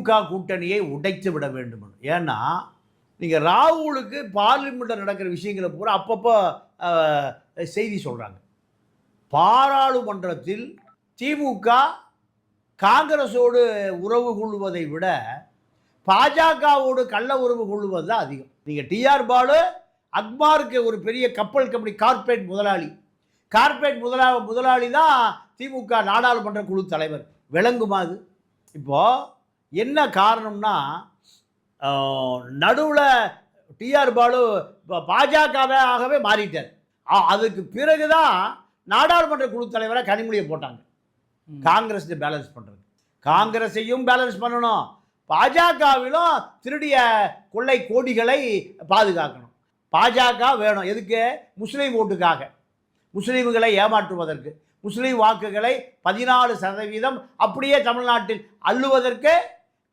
திமுக கூட்டணியை உடைத்து விட வேண்டும். ஏன்னா நீங்கள் ராகுலுக்கு பார்லிமெண்ட்டில் நடக்கிற விஷயங்களை பூரா அப்பப்போ செய்தி சொல்கிறாங்க. பாராளுமன்றத்தில் திமுக காங்கிரஸோடு உறவு கொள்வதை விட பாஜகவோடு கள்ள உறவு கொள்வது தான் அதிகம். நீங்கள் டிஆர் பாலு அக்மாருக்கு ஒரு பெரிய கப்பல் கம்பெனி கார்ப்பரேட் முதலாளி தான் திமுக நாடாளுமன்ற குழு தலைவர். விளங்குமா அது? இப்போது என்ன காரணம்னா, நடுவில் டிஆர் பாலு பாஜகவாகவே மாறிட்டார். அதுக்கு பிறகு தான் நாடாளுமன்ற குழு தலைவராக கனிமொழியை போட்டாங்க. காங்கிரஸ் பேலன்ஸ் பண்ணுறது, காங்கிரஸையும் பேலன்ஸ் பண்ணணும், பாஜகவிலும் திருடிய கொள்ளை கோடிகளை பாதுகாக்கணும். பாஜக வேணும் எதுக்கு? முஸ்லீம் ஓட்டுக்காக, முஸ்லீம்களை ஏமாற்றுவதற்கு, முஸ்லீம் வாக்குகளை 14% அப்படியே தமிழ்நாட்டில் அள்ளுவதற்கு